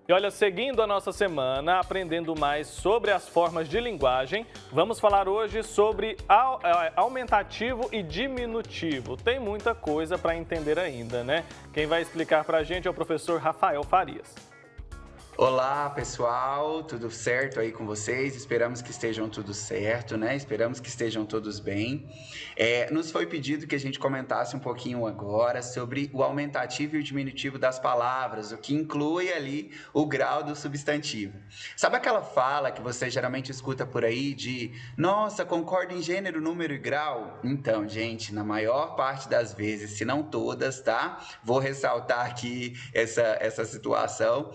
E olha, seguindo a nossa semana, aprendendo mais sobre as formas de linguagem, vamos falar hoje sobre aumentativo e diminutivo. Tem muita coisa para entender ainda, né? Quem vai explicar para a gente é o professor Rafael Farias. Olá, pessoal, tudo certo aí com vocês? Esperamos que estejam tudo certo, né? Esperamos que estejam todos bem. Nos foi pedido que a gente comentasse um pouquinho agora sobre o aumentativo e o diminutivo das palavras, o que inclui ali o grau do substantivo. Sabe aquela fala que você geralmente escuta por aí de nossa, concordo em gênero, número e grau? Então, gente, na maior parte das vezes, se não todas, tá? Vou ressaltar aqui essa situação.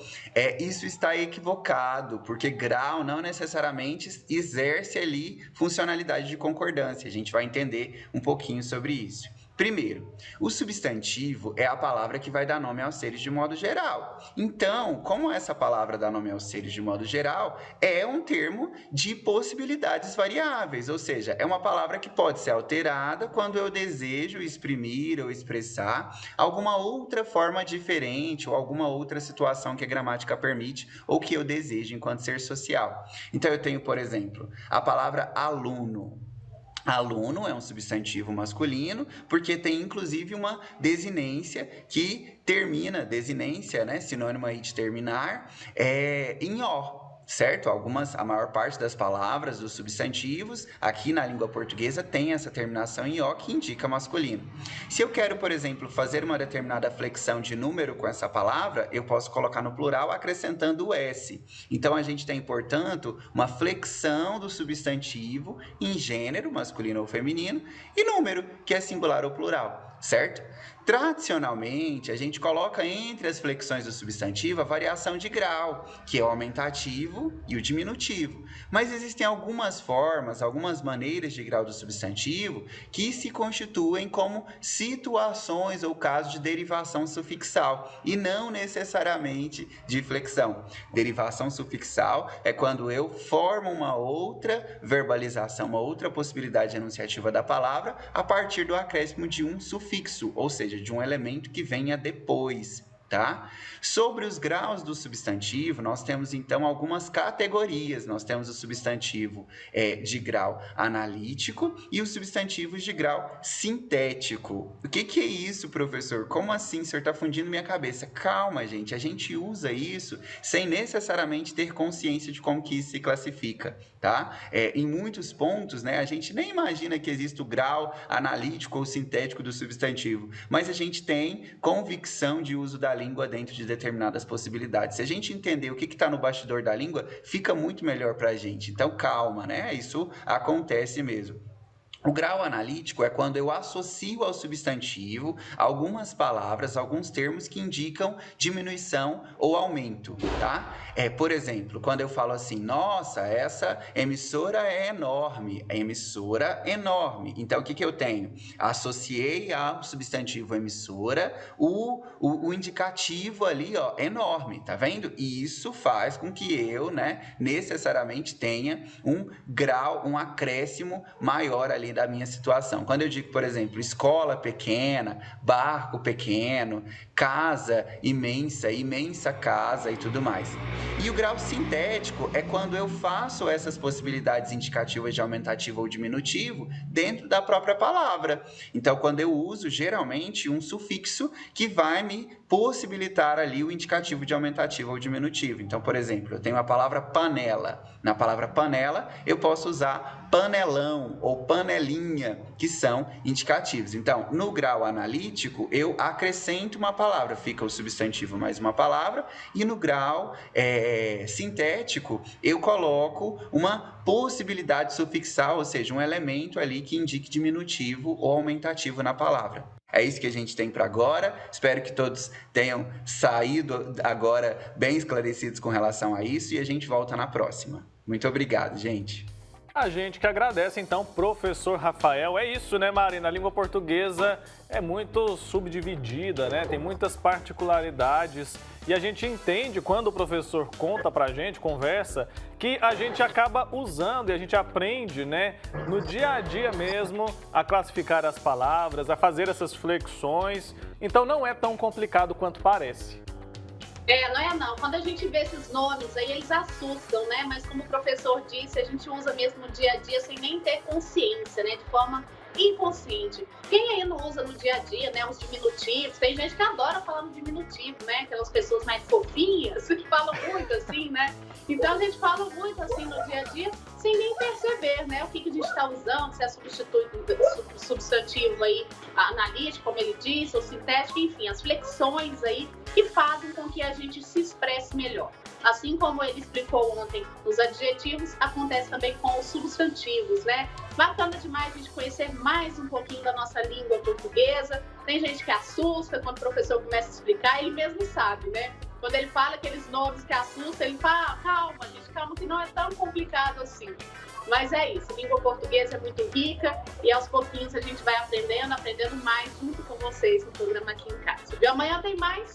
Isso está equivocado, porque grau não necessariamente exerce ali funcionalidade de concordância. A gente vai entender um pouquinho sobre isso. Primeiro, o substantivo é a palavra que vai dar nome aos seres de modo geral. Então, como essa palavra dá nome aos seres de modo geral, é um termo de possibilidades variáveis, ou seja, é uma palavra que pode ser alterada quando eu desejo exprimir ou expressar alguma outra forma diferente ou alguma outra situação que a gramática permite ou que eu desejo enquanto ser social. Então, eu tenho, por exemplo, a palavra aluno. Aluno é um substantivo masculino, porque tem inclusive uma desinência que termina, desinência, né, sinônimo aí de terminar, em ó. Certo? A maior parte das palavras, dos substantivos, aqui na língua portuguesa tem essa terminação em ó que indica masculino. Se eu quero, por exemplo, fazer uma determinada flexão de número com essa palavra, eu posso colocar no plural acrescentando o S. Então, a gente tem, portanto, uma flexão do substantivo em gênero, masculino ou feminino, e número, que é singular ou plural, certo? Tradicionalmente, a gente coloca entre as flexões do substantivo a variação de grau, que é o aumentativo e o diminutivo. Mas existem algumas formas, algumas maneiras de grau do substantivo que se constituem como situações ou casos de derivação sufixal e não necessariamente de flexão. Derivação sufixal é quando eu formo uma outra verbalização, uma outra possibilidade enunciativa da palavra a partir do acréscimo de um sufixo, ou seja, de um elemento que venha depois, tá? Sobre os graus do substantivo, nós temos então algumas categorias. Nós temos o substantivo de grau analítico e os substantivos de grau sintético. O que é isso, professor? Como assim? O senhor está fundindo minha cabeça. Calma, gente. A gente usa isso sem necessariamente ter consciência de como que isso se classifica, tá? Em muitos pontos, né, a gente nem imagina que existe o grau analítico ou sintético do substantivo, mas a gente tem convicção de uso da língua dentro de determinadas possibilidades. Se a gente entender o que está no bastidor da língua, fica muito melhor para a gente. Então, calma, né? Isso acontece mesmo. O grau analítico é quando eu associo ao substantivo algumas palavras, alguns termos que indicam diminuição ou aumento, tá? Por exemplo, quando eu falo assim, nossa, essa emissora é enorme, a emissora enorme. Então, o que eu tenho? Associei ao substantivo emissora o indicativo ali, ó, enorme, tá vendo? E isso faz com que eu, né, necessariamente tenha um grau, um acréscimo maior ali da minha situação. Quando eu digo, por exemplo, escola pequena, barco pequeno, casa imensa, imensa casa e tudo mais. E o grau sintético é quando eu faço essas possibilidades indicativas de aumentativo ou diminutivo dentro da própria palavra. Então, quando eu uso, geralmente, um sufixo que vai me possibilitar ali o indicativo de aumentativo ou diminutivo. Então, por exemplo, eu tenho a palavra panela. Na palavra panela, eu posso usar panelão ou panelinha, que são indicativos. Então, no grau analítico, eu acrescento uma palavra, fica o substantivo mais uma palavra, e no grau sintético, eu coloco uma possibilidade sufixal, ou seja, um elemento ali que indique diminutivo ou aumentativo na palavra. É isso que a gente tem para agora. Espero que todos tenham saído agora bem esclarecidos com relação a isso e a gente volta na próxima. Muito obrigado, gente. A gente que agradece, então, professor Rafael. É isso, né, Marina? A língua portuguesa é muito subdividida, né? Tem muitas particularidades. E a gente entende, quando o professor conta pra gente, conversa, que a gente acaba usando e a gente aprende, né, no dia a dia mesmo, a classificar as palavras, a fazer essas flexões. Então, não é tão complicado quanto parece. Não é não. Quando a gente vê esses nomes aí, eles assustam, né? Mas como o professor disse, a gente usa mesmo no dia a dia sem nem ter consciência, né? De forma inconsciente. Quem aí não usa no dia a dia, né? Os diminutivos. Tem gente que adora falar no diminutivo, né? Aquelas pessoas mais fofinhas que falam muito assim, né? Então a gente fala muito assim no dia a dia sem nem perceber, né? O que a gente está usando, se é substantivo aí analítico, como ele disse, ou sintético, enfim, as flexões aí que fazem com que a gente se expresse melhor. Assim como ele explicou ontem, os adjetivos, acontece também com os substantivos, né? Bacana demais a gente conhecer mais um pouquinho da nossa língua portuguesa. Tem gente que assusta quando o professor começa a explicar, ele mesmo sabe, né? Quando ele fala aqueles nomes que assustam, ele fala, calma, gente, calma, que não é tão complicado assim. Mas é isso, a língua portuguesa é muito rica e aos pouquinhos a gente vai aprendendo mais junto com vocês no programa Aqui em Casa. E amanhã tem mais